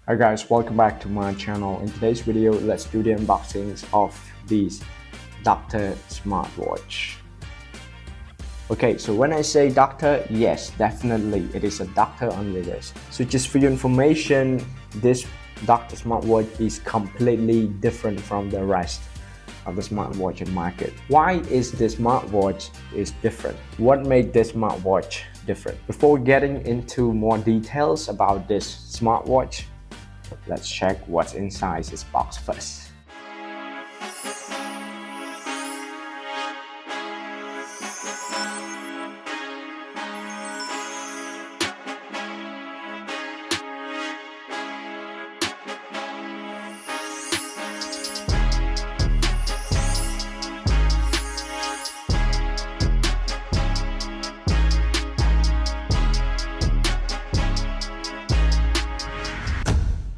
Hi guys, welcome back to my channel. In today's video, let's do the unboxings of these Doctor smartwatch. Okay, so when I say Doctor, yes, definitely it is a Doctor on your wrist. So just for your information, this Doctor smartwatch is completely different from the rest of the smartwatch in market. Why is this smartwatch is different? What made this smartwatch different? Before getting into more details about this smartwatch, let's check what's inside this box first.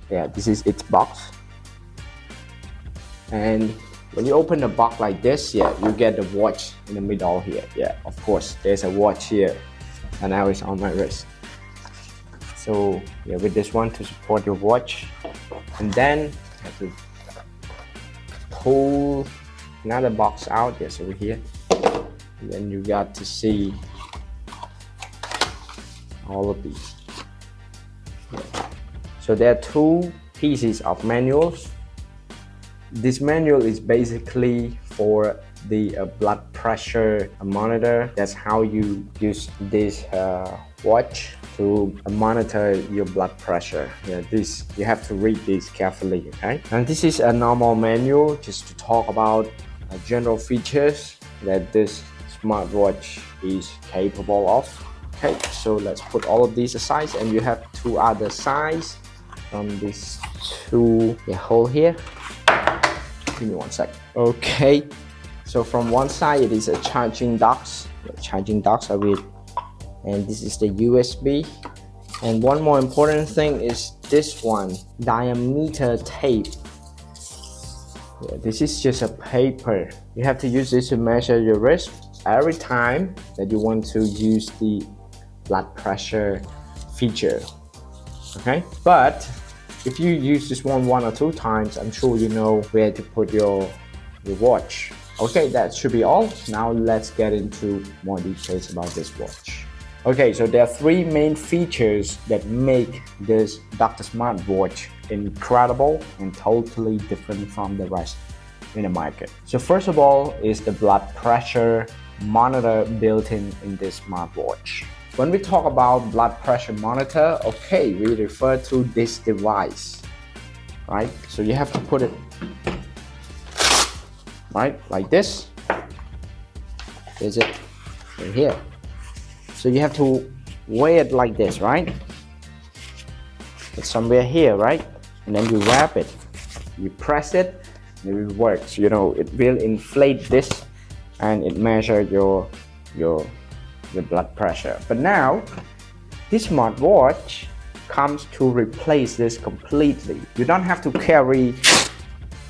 Yeah, this is its box, and when you open the box like this, yeah, you get the watch in the middle here. Yeah, of course there's a watch here, and now it's on my wrist. So yeah, with this one to support your watch, and then you have to pull another box out. Yes, over here, and then you got to see all of these. Yeah. So there are two pieces of manuals. This manual is basically for the blood pressure monitor. That's how you use this watch to monitor your blood pressure. Yeah, this you have to read this carefully, okay? And this is a normal manual just to talk about general features that this smartwatch is capable of. Okay, so let's put all of these aside, and you have two other sides from these two hole here. Give me one sec. Okay, so from one side it is a charging docks. The charging docks are with, and this is the USB. And one more important thing is this one, diameter tape. Yeah, this is just a paper. You have to use this to measure your wrist every time that you want to use the blood pressure feature. Okay, but if you use this one or two times, I'm sure you know where to put your watch. Okay, that should be all. Now let's get into more details about this watch. Okay, so there are three main features that make this Doctor smartwatch incredible and totally different from the rest in the market. So first of all is the blood pressure monitor built in this smartwatch. When we talk about blood pressure monitor, okay, we refer to this device, right? So you have to put it right like this. Is it right here? So you have to weigh it like this, right? It's somewhere here, right? And then you wrap it, you press it, and it works. You know, it will inflate this, and it measures your blood pressure. But now this smartwatch comes to replace this completely. You don't have to carry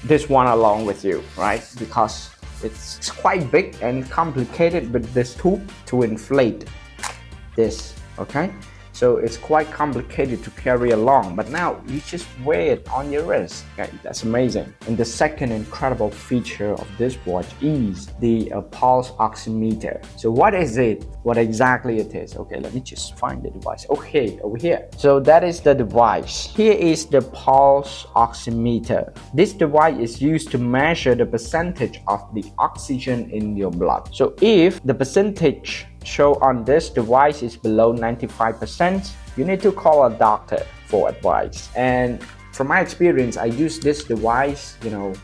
this one along with you, right? Because it's quite big and complicated with this tube to inflate this, okay? So it's quite complicated to carry along, but now you just wear it on your wrist. Okay, that's amazing. And the second incredible feature of this watch is the pulse oximeter. So what is it? What exactly it is? Okay, let me just find the device. Okay, over here. So that is the device. Here is the pulse oximeter. This device is used to measure the percentage of the oxygen in your blood. So if the percentage show on this device is below 95%, you need to call a doctor for advice. And from my experience, I used this device,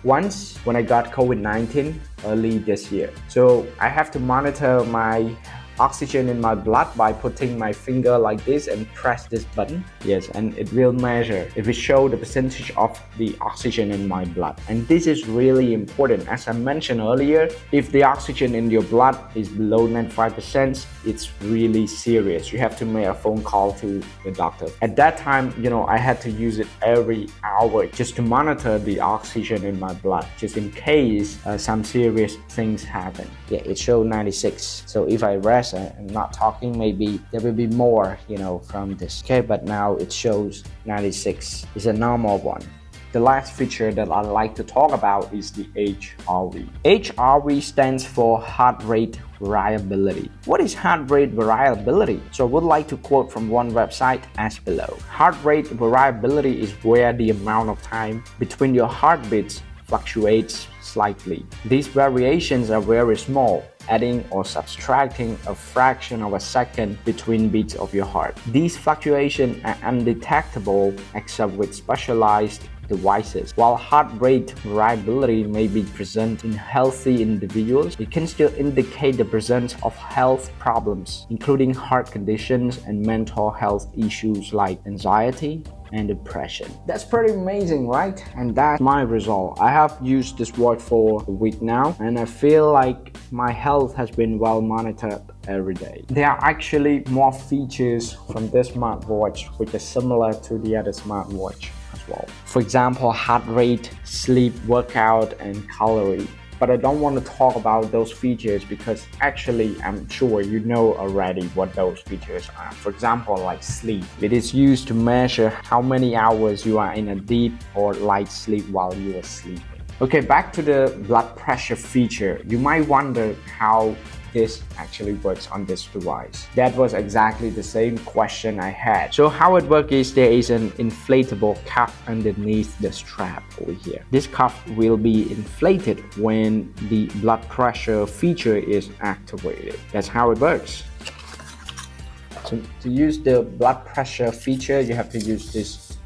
once when I got COVID-19 early this year. So I have to monitor my oxygen in my blood by putting my finger like this and press this button. Yes, and it will measure. It will show the percentage of the oxygen in my blood. And this is really important. As I mentioned earlier, if the oxygen in your blood is below 95%, it's really serious. You have to make a phone call to the doctor. At that time, I had to use it every hour just to monitor the oxygen in my blood, just in case some serious things happen. Yeah, it showed 96. So if I rest press and not talking, maybe there will be more, from this. Okay, but now it shows 96. It's a normal one. The last feature that I'd like to talk about is the HRV. HRV stands for heart rate variability. What is heart rate variability? So I would like to quote from one website as below. Heart rate variability is where the amount of time between your heartbeats fluctuates slightly. These variations are very small, adding or subtracting a fraction of a second between beats of your heart. These fluctuations are undetectable except with specialized devices. While heart rate variability may be present in healthy individuals, it can still indicate the presence of health problems, including heart conditions and mental health issues like anxiety and depression. That's pretty amazing, right? And that's my result. I have used this watch for a week now, and I feel like my health has been well monitored every day. There are actually more features from this smartwatch which are similar to the other smartwatch as well. For example, heart rate, sleep, workout, and calorie. But I don't want to talk about those features because actually I'm sure you know already what those features are. For example, like sleep. It is used to measure how many hours you are in a deep or light sleep while you are sleeping. Okay, back to the blood pressure feature. You might wonder how this actually works on this device. That was exactly the same question I had. So how it works is there is an inflatable cuff underneath the strap over here. This cuff will be inflated when the blood pressure feature is activated. That's how it works. To use the blood pressure feature, you have to use this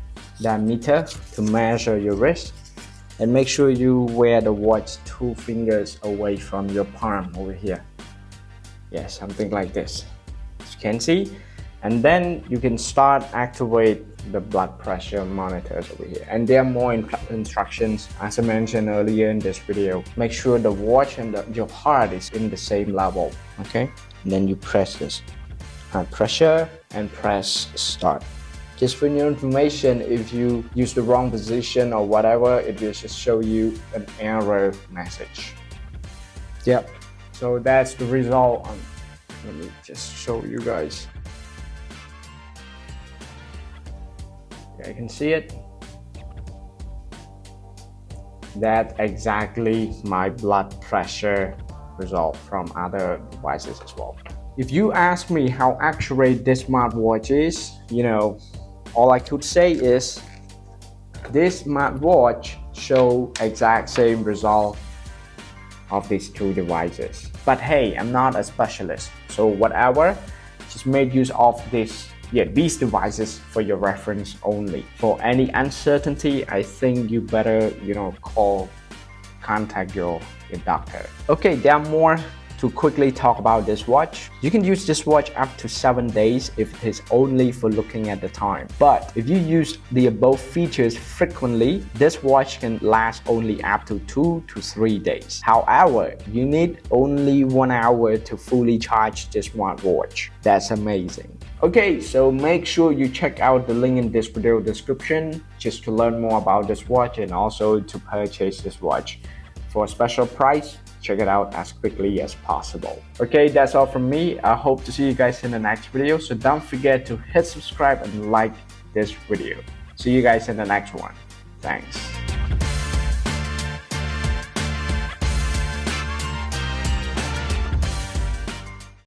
diameter to measure your wrist. And make sure you wear the watch 2 fingers away from your palm over here. Yeah, something like this, as you can see. And then you can start activate the blood pressure monitors over here. And there are more instructions, as I mentioned earlier in this video. Make sure the watch and your heart is in the same level, okay? And then you press this heart pressure and press start. Just for your information, if you use the wrong position or whatever, it will just show you an error message. Yep. So that's the result. Let me just show you guys. Yeah, you can see it. That's exactly my blood pressure result from other devices as well. If you ask me how accurate this smartwatch is, all I could say is this smartwatch show exact same result of these 2 devices. But hey, I'm not a specialist, so whatever, just make use of these devices for your reference only. For any uncertainty, I think you better contact your doctor. Okay, there are more to quickly talk about this watch. You can use this watch up to 7 days if it is only for looking at the time. But if you use the above features frequently, this watch can last only up to 2 to 3 days. However, you need only 1 hour to fully charge this smartwatch. That's amazing. Okay, so make sure you check out the link in this video description just to learn more about this watch and also to purchase this watch. For a special price, check it out as quickly as possible. Okay, that's all from me. I hope to see you guys in the next video. So don't forget to hit subscribe and like this video. See you guys in the next one. Thanks.